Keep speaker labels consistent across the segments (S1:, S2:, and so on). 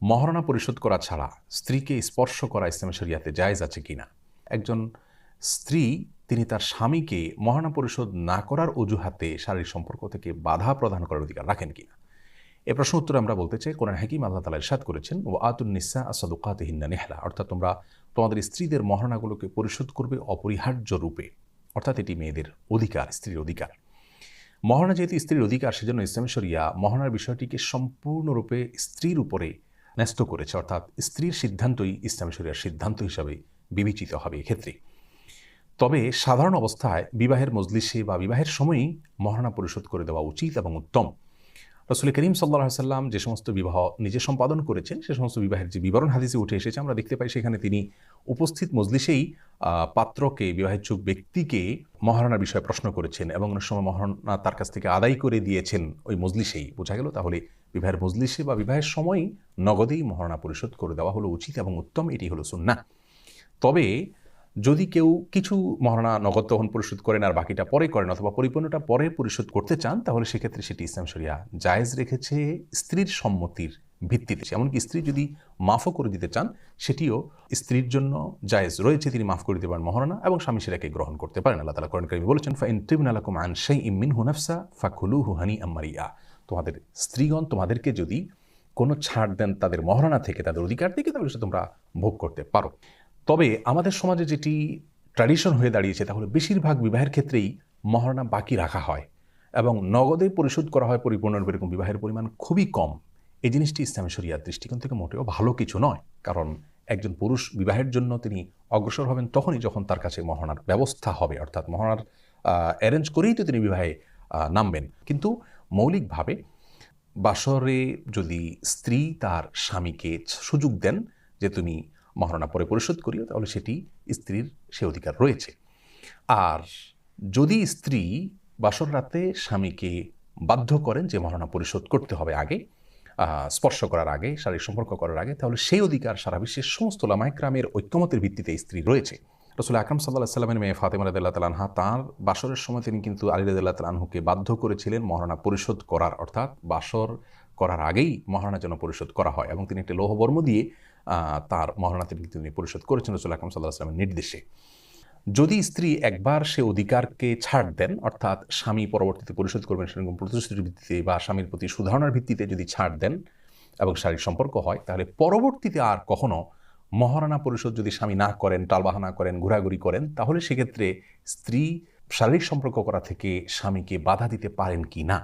S1: মহারণা পরিশোধ করা ছাড়া স্ত্রীকে স্পর্শ করা ইসলামী শরিয়াতে জায়েজ আছে কিনা। একজন স্ত্রী তিনি তার স্বামীকে মহারণা পরিশোধ না করার অজুহাতে শারীরিক সম্পর্ক থেকে বাধা প্রদান করার অধিকার রাখেন কিনা। এ প্রশ্ন উত্তরে আমরা বলতে চাই, কোরআন হাকিম আল্লাহ তাআলা ইরশাদ করেছেন, ও আতুন নিসা আসাদুকাতিহিন্না নিহলা, অর্থাৎ তোমরা তোমাদের স্ত্রীদের মহারণাগুলোকে পরিশোধ করবে অপরিহার্য রূপে, অর্থাৎ এটি মেয়েদের অধিকার, স্ত্রীর অধিকার। মহারণা যেহেতু স্ত্রীর অধিকার, সেজন্য ইসলামী শরিয়া মহারণার বিষয়টিকে সম্পূর্ণরূপে স্ত্রীর উপরে ন্যস্ত করেছে, অর্থাৎ স্ত্রীর সিদ্ধান্তই ইসলামী শরিয়ার সিদ্ধান্ত হিসাবে বিবেচিত হবে এক্ষেত্রে। তবে সাধারণ অবস্থায় বিবাহের মজলিসে বা বিবাহের সময়ই মহারণা পরিশোধ করে দেওয়া উচিত এবং উত্তম। রাসূল করিম সাল্লাল্লাহু আলাইহি সাল্লাম যে সমস্ত বিবাহ নিজে সম্পাদন করেছেন, সে সমস্ত বিবাহের যে বিবরণ হাদিসে উঠে এসেছে, আমরা দেখতে পাই সেখানে তিনি উপস্থিত মজলিসেই পাত্রকে, বিবাহেচ্ছুক ব্যক্তিকে মহারণার বিষয়ে প্রশ্ন করেছেন এবং অনেক সময় মহারণা তার কাছ থেকে আদায় করে দিয়েছেন ওই মজলিসেই। বোঝা গেল তাহলে বিবাহের মজলিসে বা বিবাহের সময়ই নগদেই মহারণা পরিশোধ করে দেওয়া হলো উচিত এবং উত্তম, এটি হলো সুন্নাহ। তবে যদি কেউ কিছু মহারণা নগদ তখন পরিশোধ করেন আর বাকিটা পরে করেন, অথবা পরিপূর্ণটা পরে পরিশোধ করতে চান, তাহলে সেক্ষেত্রে সেটি ইসলাম শরিয়া জায়েজ রেখেছে স্ত্রীর সম্মতির ভিত্তিতে। এমনকি স্ত্রী যদি মাফও করে দিতে চান, সেটিও স্ত্রীর জন্য জায়েজ রয়েছে, তিনি মাফ করে দিতে পারেন মহারণা, এবং স্বামী সেটাকে গ্রহণ করতে পারেন। আল্লাহ তাআলা কোরআন কারীমে বলেছেন, ফাইন তিবনা লাকুম আন শাইইম মিনহু নাফসা ফাকুলুহু হানিআম মারিয়া, তোমাদের স্ত্রীগণ তোমাদেরকে যদি কোনো ছাড় দেন তাদের মহারণা থেকে, তাদের অধিকার থেকে, তাহলে সেটা তোমরা ভোগ করতে পারো। তবে আমাদের সমাজে যেটি ট্র্যাডিশন হয়ে দাঁড়িয়েছে, তাহলে বেশিরভাগ বিবাহের ক্ষেত্রেই মহারণা বাকি রাখা হয় এবং নগদে পরিশোধ করা হয় পরিপূর্ণরূপে, এরকম বিবাহের পরিমাণ খুবই কম। এই জিনিসটি ইসলামী শরিয়ার দৃষ্টিকোণ থেকে মোটেও ভালো কিছু নয়, কারণ একজন পুরুষ বিবাহের জন্য তিনি অগ্রসর হবেন তখনই যখন তার কাছে মহারণার ব্যবস্থা হবে, অর্থাৎ মহারণার অ্যারেঞ্জ করেই তো তিনি বিবাহে নামবেন। কিন্তু মৌলিকভাবে বাসরে যদি স্ত্রী তার স্বামীকে সুযোগ দেন যে তুমি মহারণা পরে পরিশোধ করিও, তাহলে সেটি স্ত্রীর সে অধিকার রয়েছে। আর যদি স্ত্রী বাসর রাতে স্বামীকে বাধ্য করেন যে মহারণা পরিশোধ করতে হবে আগে, স্পর্শ করার আগে, শারীরিক সম্পর্ক করার আগে, তাহলে সেই অধিকার সারা বিশ্বের সমস্ত উলামায়ে কেরামের ঐক্যমতের ভিত্তিতে স্ত্রী রয়েছে। রাসূল আকরাম সাল্লাল্লাহু আলাইহি সাল্লামের মেয়ে ফাতেমা রাদিয়াল্লাহু তাআলা আনহা, তাঁর বাসরের সময় তিনি কিন্তু আলী রাদিয়াল্লাহু তাআলা আনহুকে বাধ্য করেছিলেন মহারণা পরিশোধ করার, অর্থাৎ বাসর করার আগেই মহারণা যেন পরিশোধ করা হয়, এবং তিনি একটি লৌহবর্ম দিয়ে তার মহারণা তিনি পরিশোধ করেছেন রাসূল আকরাম সাল্লাল্লাহু আলাইহি সাল্লামের নির্দেশে। যদি স্ত্রী একবার সে অধিকারকে ছাড় দেন, অর্থাৎ স্বামী পরবর্তীতে পরিশোধ করবেন সেরকম প্রতিশ্রুতির ভিত্তিতে বা স্বামীর প্রতি সুধারণার ভিত্তিতে যদি ছাড় দেন এবং শারীরিক সম্পর্ক হয়, তাহলে পরবর্তীতে আর কখনো মহারণা পরিশোধ যদি স্বামী না করেন, টালবাহানা করেন, ঘোরাঘুরি করেন, তাহলে সেক্ষেত্রে স্ত্রী শারীরিক সম্পর্ক করা থেকে স্বামীকে বাধা দিতে পারেন কি না।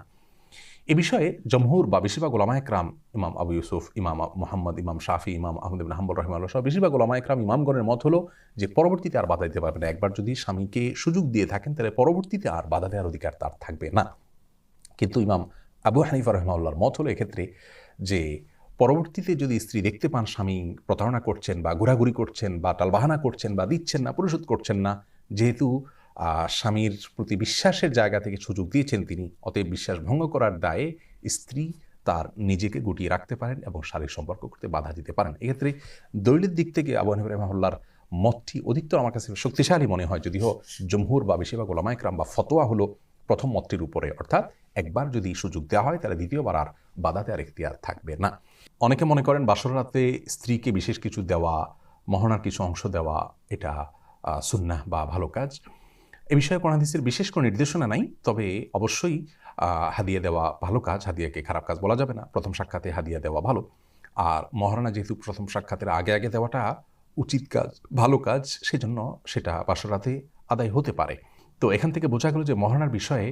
S1: এ বিষয়ে জমহুর বা বেশিরভাগ উলামায়ে কেরাম, ইমাম আবু ইউসুফ, ইমাম মুহাম্মদ, ইমাম শাফি, ইমাম আহমদ ইবনে হাম্বল রাহিমাহুল্লাহ সহ বেশিরভাগ উলামায়ে কেরাম, ইমামগণের মত হলো যে পরবর্তীতে আর বাধা দিতে পারবে না। একবার যদি স্বামীকে সুযোগ দিয়ে থাকেন, তাহলে পরবর্তীতে আর বাধা দেওয়ার অধিকার তার থাকবে না। কিন্তু ইমাম আবু হানিফা রাহিমাহুল্লাহর মত হলো এক্ষেত্রে যে পরবর্তীতে যদি স্ত্রী দেখতে পান স্বামী প্রতারণা করছেন বা ঘোরাঘুরি করছেন বা টালবাহানা করছেন বা দিচ্ছেন না, পরিশোধ করছেন না, যেহেতু স্বামীর প্রতি বিশ্বাসের জায়গা থেকে সুযোগ দিয়েছেন তিনি, অতএব বিশ্বাস ভঙ্গ করার দায়ে স্ত্রী তার নিজেকে গুটিয়ে রাখতে পারেন এবং শারীরিক সম্পর্ক করতে বাধা দিতে পারেন। এক্ষেত্রে দলিলের দিক থেকে আবু হানিফা রাহিমাহুল্লাহর মতটি অধিকতর আমার কাছে শক্তিশালী মনে হয়, যদিও জমহুর বা বেশিরভাগ উলামায়ে কেরাম বা ফতোয়া হলো প্রথম মতটির উপরে, অর্থাৎ একবার যদি সুযোগ দেওয়া হয় তাহলে দ্বিতীয়বার আর বাধা দেওয়ার এখতিয়ার থাকবে না। অনেকে মনে করেন বাসর রাতে স্ত্রীকে বিশেষ কিছু দেওয়া, মহারণার কিছু অংশ দেওয়া, এটা সুন্নাহ বা ভালো কাজ। এ বিষয়ে কোরআন হাদিসের বিশেষ কোনো নির্দেশনা নাই, তবে অবশ্যই হাদিয়া দেওয়া ভালো কাজ, হাদিয়াকে খারাপ কাজ বলা যাবে না। প্রথম সাক্ষাতে হাদিয়া দেওয়া ভালো, আর মহারণা যেহেতু প্রথম সাক্ষাতের আগে আগে দেওয়াটা উচিত কাজ, ভালো কাজ, সেজন্য সেটা বাসর রাতে আদায় হতে পারে। তো এখান থেকে বোঝা গেল যে মহারণার বিষয়ে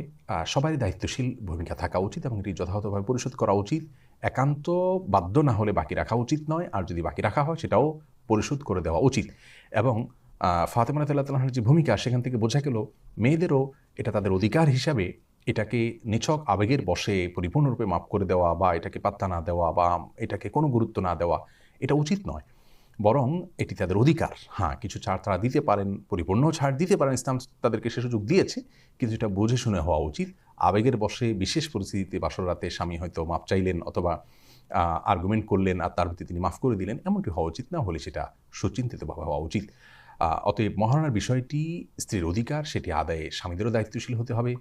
S1: সবারই দায়িত্বশীল ভূমিকা থাকা উচিত এবং এটি যথাযথভাবে পরিশোধ করা উচিত। একান্ত বাধ্য না হলে বাকি রাখা উচিত নয়, আর যদি বাকি রাখা হয় সেটাও পরিশোধ করে দেওয়া উচিত। এবং ফাতেমা রাদিয়াল্লাহু তাআলার যে ভূমিকা, সেখান থেকে বোঝা গেল মেয়েদেরও এটা তাদের অধিকার হিসাবে এটাকে নিছক আবেগের বশে পরিপূর্ণরূপে মাফ করে দেওয়া বা এটাকে পাত্তা না দেওয়া বা এটাকে কোনো গুরুত্ব না দেওয়া, এটা উচিত নয়, বরং এটি তাদের অধিকার। হ্যাঁ, কিছু ছাড় তারা দিতে পারেন, পরিপূর্ণ ছাড় দিতে পারেন, ইসলাম তাদেরকে সে সুযোগ দিয়েছে, কিন্তু এটা বুঝে শুনে হওয়া উচিত। আবেগের বশে বিশেষ পরিস্থিতিতে বাসর রাতে স্বামী হয়তো মাপ চাইলেন অথবা আর্গুমেন্ট করলেন আর তার ভিত্তিতে তিনি মাফ করে দিলেন, এমনটি হওয়া উচিত না, হলে সেটা সুচিন্তিতভাবে হওয়া উচিত। অতএব মহারণার বিষয়টি স্ত্রীর অধিকার, সেটি আদায়ে স্বামীদেরও দায়িত্বশীল হতে হবে,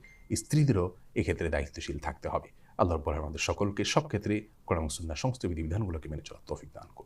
S1: স্ত্রীদেরও এক্ষেত্রে দায়িত্বশীল থাকতে হবে। আল্লাহ রাব্বুল আলামিন আমাদের সকলকে সব ক্ষেত্রে কোরআন এবং সুন্নাহর সমস্ত বিধিবিধানগুলোকে মেনে চলার তৌফিক দান করুন।